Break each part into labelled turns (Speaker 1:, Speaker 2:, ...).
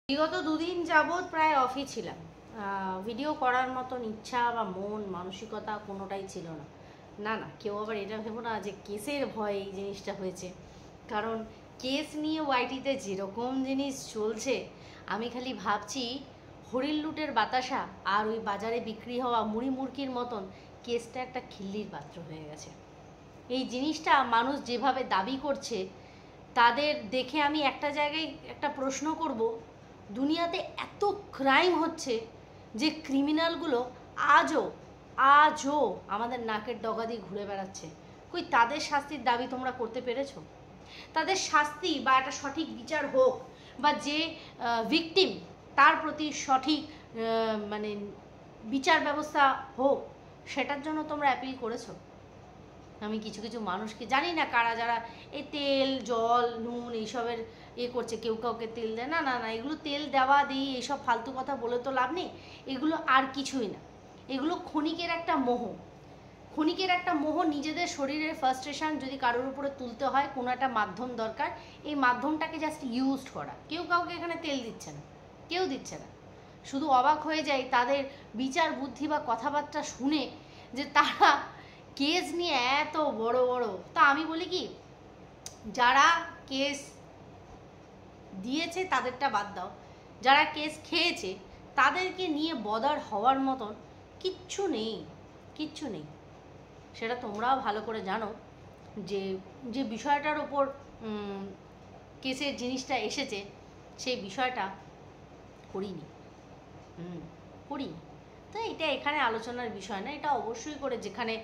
Speaker 1: বিগত দুদিন যাবৎ প্রায় অফই ছিলাম। ভিডিও করার মতন ইচ্ছা বা মন মানসিকতা কোনোটাই ছিল না। না না, কেউ আবার এটা ভেবো না যে কেসের ভয়ে এই জিনিসটা হয়েছে। কারণ কেস নিয়ে ওয়াইটিতে যেরকম জিনিস চলছে, আমি খালি ভাবছি হরিণ লুটের বাতাসা আর ওই বাজারে বিক্রি হওয়া মুড়ি মুড়কির মতন কেসটা একটা খিল্লির পাত্র হয়ে গেছে। এই জিনিসটা মানুষ যেভাবে দাবি করছে, তাদের দেখে আমি একটা জায়গায় একটা প্রশ্ন করব, দুনিয়াতে এত ক্রাইম হচ্ছে যে ক্রিমিনালগুলো আজও আজও আমাদের নাকের ডগা দিয়ে ঘুরে বেড়াচ্ছে। কই তাদের শাস্তির দাবি তোমরা করতে পেরেছো? তাদের শাস্তি বা একটা সঠিক বিচার হোক, বা যে ভিকটিম তার প্রতি সঠিক মানে বিচার ব্যবস্থা হোক, সেটার জন্য তোমরা অ্যাপিল করেছো? আমি কিছু কিছু মানুষকে জানি না কারা, যারা এই তেল জল নুন এইসবের করছে, কেউ কাউকে তেল দেয় না। না না, এগুলো তেল দেওয়া দিই এইসব ফালতু কথা বলে তো লাভ নেই। এগুলো আর কিছুই না, এগুলো ক্ষণিকের একটা মোহ। ক্ষণিকের একটা মোহ, নিজেদের শরীরের ফার্স্ট্রেশন যদি কারোর উপরে তুলতে হয়, কোনো একটা মাধ্যম দরকার। এই মাধ্যমটাকে জাস্ট ইউজ করা। কেউ কাউকে এখানে তেল দিচ্ছে না, কেউ দিচ্ছে না। শুধু অবাক হয়ে যায় তাদের বিচার বুদ্ধি বা কথাবার্তা শুনে, যে তারা কেস নিয়ে এত বড় বড়। তা আমি বলি কি, যারা কেস দিয়েছে তাদেরটা বাদ দাও, যারা কেস খেয়েছে তাদেরকে নিয়ে বদার হওয়ার মতন কিচ্ছু নেই, কিচ্ছু নেই। সেটা তোমরাও ভালো করে জানো যে যে বিষয়টার ওপর কেসের জিনিসটা এসেছে, সেই বিষয়টা করিনি, করিনি। তো এটা এখানে আলোচনার বিষয় না। এটা অবশ্যই করে যেখানে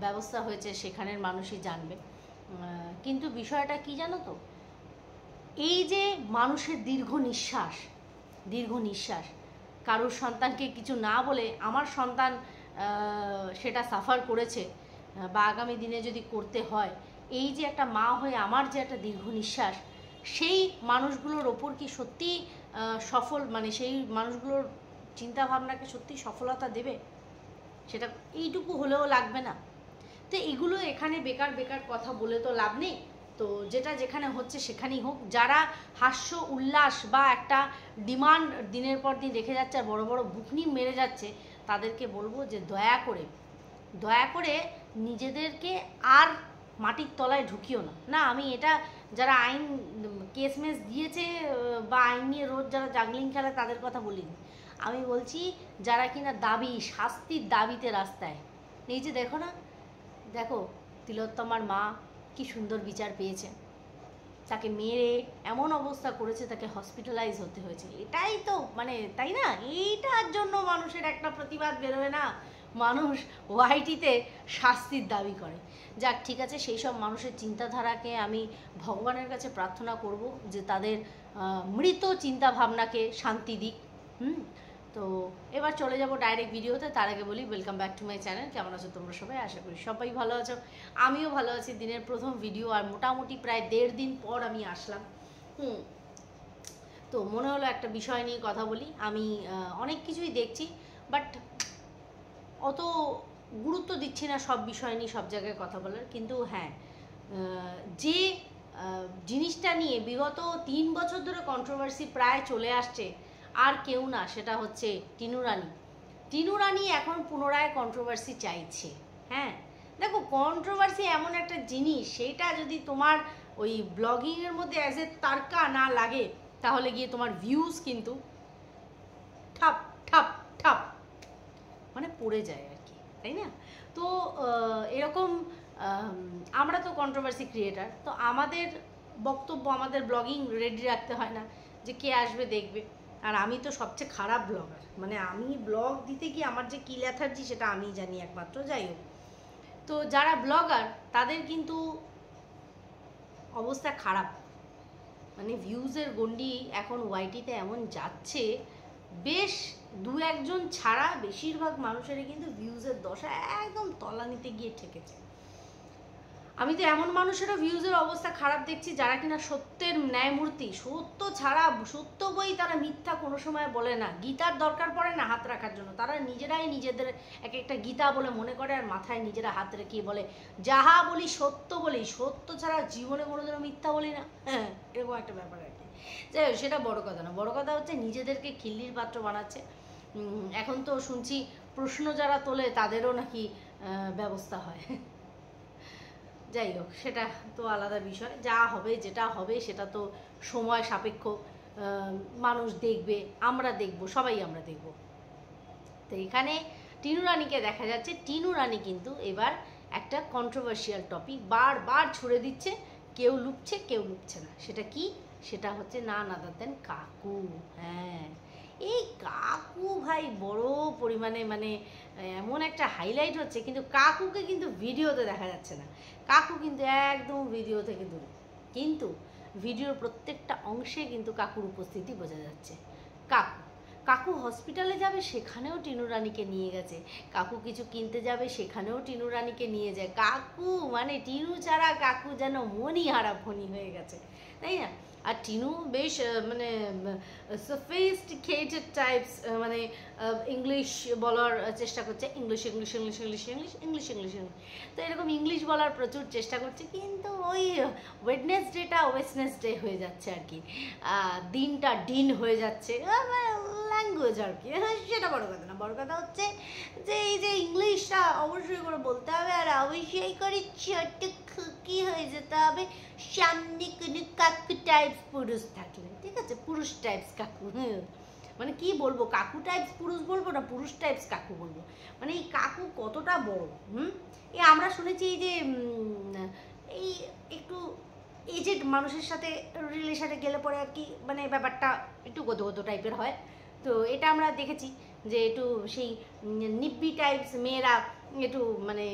Speaker 1: ব্যবস্থা হয়েছে সেখানের মানুষই জানবে। কিন্তু বিষয়টা কি জানো তো, এই যে মানুষের দীর্ঘ নিঃশ্বাস, কারোর সন্তানকে কিছু না বলে আমার সন্তান সেটা সাফার করেছে বা আগামী দিনে যদি করতে হয়, এই যে একটা মা হয়ে আমার যে একটা দীর্ঘ নিঃশ্বাস, সেই মানুষগুলোর ওপর কি সত্যি সফল, মানে সেই মানুষগুলোর চিন্তাভাবনাকে সত্যি সফলতা দেবে? সেটা এইটুকু হলেও লাগবে না? তো এগুলো এখানে বেকার বেকার কথা বলে তো লাভ নেই। তো যেটা যেখানে হচ্ছে সেখানেই হোক। যারা হাস্য উল্লাস বা একটা ডিমান্ড দিনের পর দিন রেখে যাচ্ছে আর বড় বড় বুকনি মেরে যাচ্ছে, তাদেরকে বলবো যে দয়া করে নিজেদেরকে আর মাটির তলায় ঢুকিও না। না, আমি এটা যারা আইন কেসমেস দিয়েছে বা আইন নিয়ে রোজ যারা জাগলিং খেলে তাদের কথা বলিনি। আমি বলছি যারা কিনা শাস্তির দাবিতে রাস্তায়। এই যে দেখো তিলোত্তমার মা কি সুন্দর বিচার পেয়েছে, তাকে মেরে এমন অবস্থা করেছে, তাকে হসপিটালাইজ হতে হয়েছে। এটাই তো মানে, তাই না? এইটার জন্য মানুষের একটা প্রতিবাদ বেরোয় না, মানুষ ওয়াইটিতে শাস্তির দাবি করে। যাক, ঠিক আছে, সেই সব মানুষের চিন্তাধারাকে আমি ভগবানের কাছে প্রার্থনা করব যে তাদের মৃত চিন্তা ভাবনাকে শান্তি দিক। তো এবার চলে যাব ডাইরেক্ট ভিডিওতে। তার আগে বলি, welcome back to my channel. কেমন আছো তোমরা সবাই? আশা করি সবাই ভালো আছো, আমিও ভালো আছি। দিনের প্রথম ভিডিও, আর মোটামুটি প্রায় 1.5 দিন পর আমি আসলাম। তো মনে হলো একটা বিষয় নিয়ে কথা বলি। আমি অনেক কিছুই দেখছি, বাট অত গুরুত্ব দিচ্ছি না সব বিষয় নিয়ে সব জায়গায় কথা বলার। কিন্তু হ্যাঁ, যে জিনিসটা নিয়ে বিগত 3 বছর ধরে কন্ট্রোভার্সি প্রায় চলে আসছে, আর কেউ না, সেটা হচ্ছে টিনু রানী এখন পুনরায় কন্ট্রোভার্সি চাইছে। হ্যাঁ, দেখো, কন্ট্রোভার্সি এমন একটা জিনিস, সেটা যদি তোমার ওই ব্লগিংয়ের মধ্যে অ্যাজ এ তারকা না লাগে, তাহলে গিয়ে তোমার ভিউজ কিন্তু ঠাপ ঠাপ ঠাপ মানে পড়ে যায় আর কি, তাই না? তো এরকম আমরা তো কন্ট্রোভার্সি ক্রিয়েটার, তো আমাদের বক্তব্য, আমাদের ব্লগিং রেডি রাখতে হয় না যে কে আসবে দেখবে। আর আমি তো সবচেয়ে খারাপ ব্লগার, মানে আমি ব্লগ দিতে গিয়ে আমার যে কি ল্যাথার্জি সেটা আমিই জানি একমাত্র। যাই হোক, তো যারা ব্লগার তাদের কিন্তু অবস্থা খারাপ, মানে ভিউজের গন্ডি এখন ওয়াইটিতে এমন যাচ্ছে, বেশ 2-1 ছাড়া বেশিরভাগ মানুষেরই কিন্তু ভিউজের দশা একদম তলানিতে গিয়ে ঠেকেছে। আমি তো এমন মানুষেরও ভিউজের অবস্থা খারাপ দেখছি যারা কিনা সত্যের ন্যায়মূর্তি, সত্য ছাড়া, সত্য বই তারা মিথ্যা কোনো সময় বলে না। গীতার দরকার পড়ে না হাত রাখার জন্য, তারা নিজেরাই নিজেদের এক একটা গীতা বলে মনে করে, আর মাথায় নিজেরা হাত রেখে বলে যাহা বলি সত্য বলি, সত্য ছাড়া জীবনে কোনোদিনও মিথ্যা বলি না। হ্যাঁ, এরকম একটা ব্যাপার আর কি। যাই হোক, সেটা বড় কথা না, বড় কথা হচ্ছে নিজেদেরকে খিল্লির পাত্র বানাচ্ছে। এখন তো শুনছি প্রশ্ন যারা তোলে তাদেরও নাকি ব্যবস্থা হয়। যাই হোক, সেটা তো আলাদা বিষয়। যা হবে যেটা হবে সেটা তো সময় সাপেক্ষ, মানুষ দেখবে, আমরা দেখব, সবাই আমরা দেখব। তো এখানে টিনু রানীকে দেখা যাচ্ছে, টিনু রানী কিন্তু এবার একটা কন্ট্রোভার্সিয়াল টপিক বারবার ছুড়ে দিচ্ছে, কেউ লুকছে কেউ লুকছে না। সেটা কি? সেটা হচ্ছে না আদার দেন কাকু। হ্যাঁ, এই কাকু ভাই বড় পরিমাণে মানে এমন একটা হাইলাইট হচ্ছে, কিন্তু কাকুকে কিন্তু ভিডিওতে দেখা যাচ্ছে না। কাকু কিন্তু একদম ভিডিও থেকে দূরে, কিন্তু ভিডিওর প্রত্যেকটা অংশে কিন্তু কাকুর উপস্থিতি বোঝা যাচ্ছে। কাকু কাকু হসপিটালে যাবে, সেখানেও টিনু রানীকে নিয়ে গেছে। কাকু কিছু কিনতে যাবে, সেখানেও টিনু রানীকে নিয়ে যায়। কাকু মানে টিনু ছাড়া কাকু যেন মনই হারা ফনি হয়ে গেছে, তাই না? আর টিনু বেশ মানে সফিস্টিকেটেড টাইপস, মানে ইংলিশ বলার চেষ্টা করছে, English English English English English English English English, তো এরকম ইংলিশ বলার প্রচুর চেষ্টা করছে, কিন্তু ওই ওয়েডনেসডেটা ওয়েডনেসডে হয়ে যাচ্ছে আর কি, দিনটা ডিন হয়ে যাচ্ছে, ল্যাঙ্গুয়েজ আর কি। সেটা বড় কথা না, বড় কথা হচ্ছে যে এই যে ইংলিশটা অবশ্যই করে বলতে হবে, আর অবশ্যই করে ছোট খুকি হয়ে যেতে হবে সামনে কোনো কাকু টাইপস পুরুষ থাকলে, ঠিক আছে? পুরুষ টাইপস কাকু, মানে কি বলবো, কাকু টাইপস পুরুষ বলবো না পুরুষ টাইপস কাকু বলবো, মানে এই কাকু কতটা বড়। এই আমরা শুনেছি এই যে এই একটু এজেড মানুষের সাথে রিলেশনে গেলে পরে আর কি মানে ব্যাপারটা একটু গদো গদো টাইপের হয়। তো এটা আমরা দেখেছি যে একটু সেই নিব্বি টাইপস মেয়েরা একটু মানে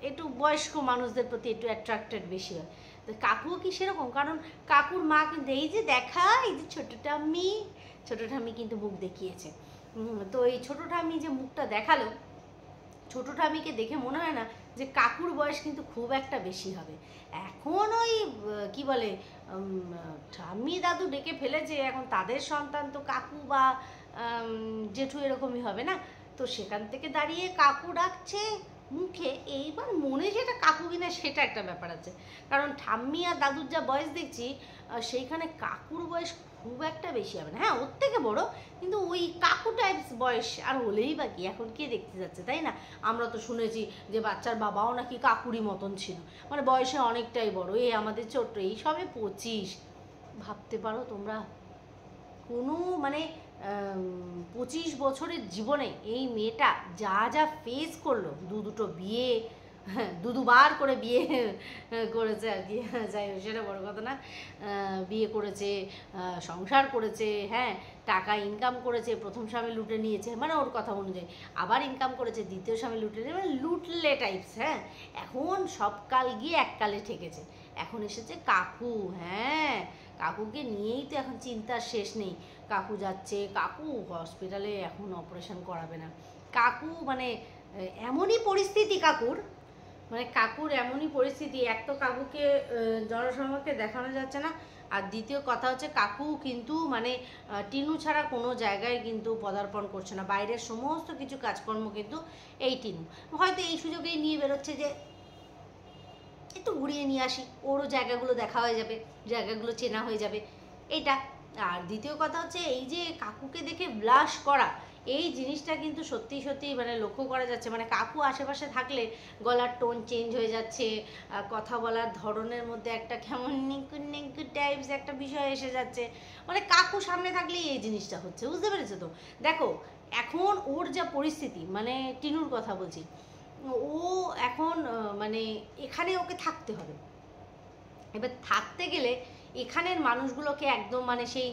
Speaker 1: একটু বয়স্ক মানুষদের প্রতি একটু অ্যাট্রাক্টেড বেশি হয়। তো কাকুও কি সেরকম? কারণ কাকুর মা কিন্তু এই যে দেখা, এই যে ছোটো ঠাম্মি কিন্তু মুখ দেখিয়েছে। তো এই ছোটো ঠাম্মি যে মুখটা দেখালো, ছোটো ঠাম্মিকে দেখে মনে হয় না যে কাকুর বয়স কিন্তু খুব একটা বেশি হবে। এখন ওই কি বলে ঠাম্মি দাদু ডেকে ফেলেছে, এখন তাদের সন্তান তো কাকু বা জেঠু এরকমই হবে না। তো সেখান থেকে দাঁড়িয়ে কাকু ডাকছে মুখে, এইবার মনে যেটা কাকু কিনা সেটা একটা ব্যাপার আছে। কারণ ঠাম্মি আর দাদুর যা বয়স দেখছি, সেইখানে কাকুর বয়স খুব একটা বেশি হবে না। হ্যাঁ, ওর থেকে বড়, কিন্তু ওই কাকু টাইপস বয়স আর হলেই বাকি, এখন কে দেখতে যাচ্ছে, তাই না? আমরা তো শুনেছি যে বাচ্চার বাবাও নাকি কাকুরই মতন ছিল, মানে বয়সে অনেকটাই বড়। এই আমাদের ছোট্ট, এই সবে 25। ভাবতে পারো তোমরা, কোনো মানে 25 বছরের জীবনে এই মেয়েটা যা যা ফেস করলো, দুটো বিয়ে, দুবার করে বিয়ে করেছে আর কি। যাই হোক, সেটা বড় কথা না। বিয়ে করেছে, সংসার করেছে, হ্যাঁ, টাকা ইনকাম করেছে, প্রথম স্বামী লুটে নিয়েছে মানে ওর কথা অনুযায়ী, আবার ইনকাম করেছে, দ্বিতীয় স্বামী লুটে নিয়েছে, মানে লুটলে টাইপস। হ্যাঁ, এখন সব কাল গিয়ে এক কালে ঠেকেছে, এখন এসেছে কাকু। হ্যাঁ, কাকুকে নিয়েই তো এখন চিন্তার শেষ নেই। কাকু যাচ্ছে, কাকু হসপিটালে এখন অপারেশন করাবে না, কাকু মানে এমনই পরিস্থিতি কাকুর, মানে কাকুর এমনই পরিস্থিতি, এক তো কাকুকে জনসমক্ষে দেখানো যাচ্ছে না, আর দ্বিতীয় কথা হচ্ছে কাকু কিন্তু মানে টিনু ছাড়া কোনো জায়গায় কিন্তু পদার্পণ করছে না, বাইরের সমস্ত কিছু কাজকর্ম কিন্তু এই টিনু। হয়তো এই সুযোগেই নিয়ে বেরোচ্ছে যে একটু ঘুরিয়ে নিয়ে আসি, ওরও জায়গাগুলো দেখা হয়ে যাবে, জায়গাগুলো চেনা হয়ে যাবে, এটা। আর দ্বিতীয় কথা হচ্ছে এই যে কাকুকে দেখে ব্লাশ করা, এই জিনিসটা কিন্তু সত্যি সত্যি মানে লক্ষ্য করা যাচ্ছে, মানে কাকু আশেপাশে থাকলে গলার টোন চেঞ্জ হয়ে যাচ্ছে, কথা বলার ধরনের মধ্যে একটা কেমন নিকু নিকু টাইপস একটা বিষয় এসে যাচ্ছে, মানে কাকু সামনে থাকলেই এই জিনিসটা হচ্ছে, বুঝতে পেরেছো তো? দেখো এখন ওর যা পরিস্থিতি, মানে টিনুর কথা বলছি, ও এখন মানে এখানে ওকে থাকতে হবে। এবার থাকতে গেলে এখানের মানুষগুলোকে একদম মানে সেই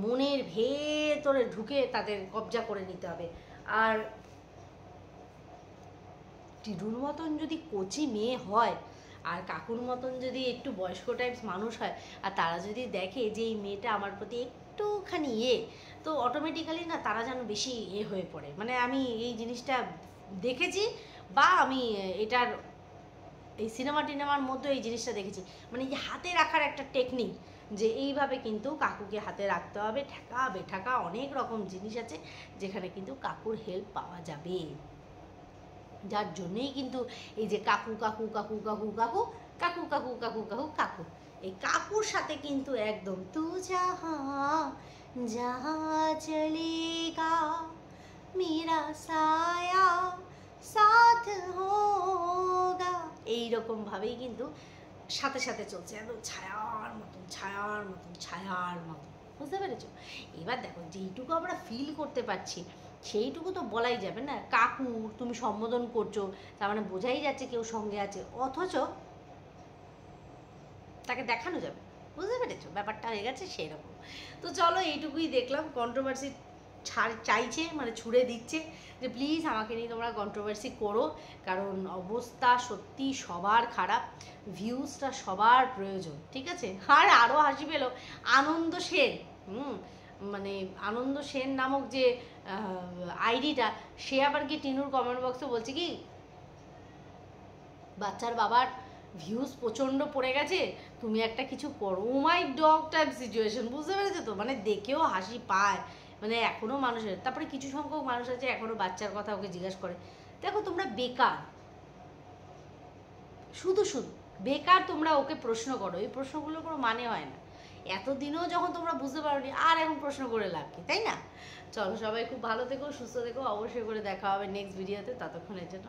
Speaker 1: মনের ভেতরে ঢুকে তাদের কবজা করে নিতে হবে। আর টিনুর মতন যদি কচি মেয়ে হয়, আর কাকুর মতন যদি একটু বয়স্ক টাইপস মানুষ হয়, আর তারা যদি দেখে যে এই মেয়েটা আমার প্রতি একটুখানি তো অটোমেটিক্যালি না তারা যেন বেশি হয়ে পড়ে। মানে আমি এই জিনিসটা দেখেছি, বা আমি এটার এই সিনেমার মধ্যে এই জিনিসটা দেখেছি, মানে এই হাতে রাখার একটা টেকনিক, যে এইভাবে কিন্তু কাকুকে হাতে রাখতে হবে, ঠেকা বেঠাকা অনেক রকম জিনিস আছে যেখানে কিন্তু কাকুর হেল্প পাওয়া যাবে, যার জন্যেই কিন্তু এই যে কাকু কাকু কাকু কাকু কাকু কাকু কাকু কাকু কাকু কাকু এই কাকুর সাথে কিন্তু একদম তু যাহা যাহা চলেগা মেরা সায়া সাথ হোগা, এইরকম ভাবেই কিন্তু সাথে সাথে চলছে, একদম ছায়ার মতন ছায়ার মতন ছায়ার মতন, বুঝতে পেরেছো? এবার দেখো যেইটুকু আমরা ফিল করতে পারছি সেইটুকু তো বলাই যাবে না। কাকু তুমি সম্বোধন করছো, তার মানে বোঝাই যাচ্ছে কেউ সঙ্গে আছে, অথচ তাকে দেখানো যাবে, বুঝতে পেরেছো? ব্যাপারটা হয়ে গেছে সেরকম। তো চলো এইটুকুই দেখলাম, কন্ট্রোভার্সি চাইছে মানে ছুড়ে দিচ্ছে যে প্লিজ আমাকে নিয়ে তোমরা কন্ট্রোভার্সি করো, কারণ অবস্থা সত্যি সবার খারাপ, ভিউজটা সবার প্রয়োজন, ঠিক আছে? আর আরও হাসি পেল আনন্দ সেন, মানে আনন্দ সেন নামক যে আইডিটা, সে আবার কি টিনুর কমেন্ট বক্সে বলছে কি বাচ্চার বাবার ভিউজ প্রচণ্ড পড়ে গেছে, তুমি একটা কিছু করো। ও মাই ডগ টাইপ সিচুয়েশন, বুঝতে পেরেছো তো? মানে দেখেও হাসি পায়, মানে এখনও মানুষের, তারপরে কিছু সংখ্যক মানুষ আছে এখনও বাচ্চার কথা ওকে জিজ্ঞাসা করে। দেখো তোমরা বেকার, শুধু শুধু বেকার তোমরা ওকে প্রশ্ন করো, এই প্রশ্নগুলোর কোনো মানে হয় না। এতদিনও যখন তোমরা বুঝতে পারোনি, আর এখন প্রশ্ন করে লাভ কি, তাই না? চলো সবাই খুব ভালো থেকো, সুস্থ থেকো, অবশ্যই করে দেখা হবে নেক্সট ভিডিওতে, ততক্ষণের জন্য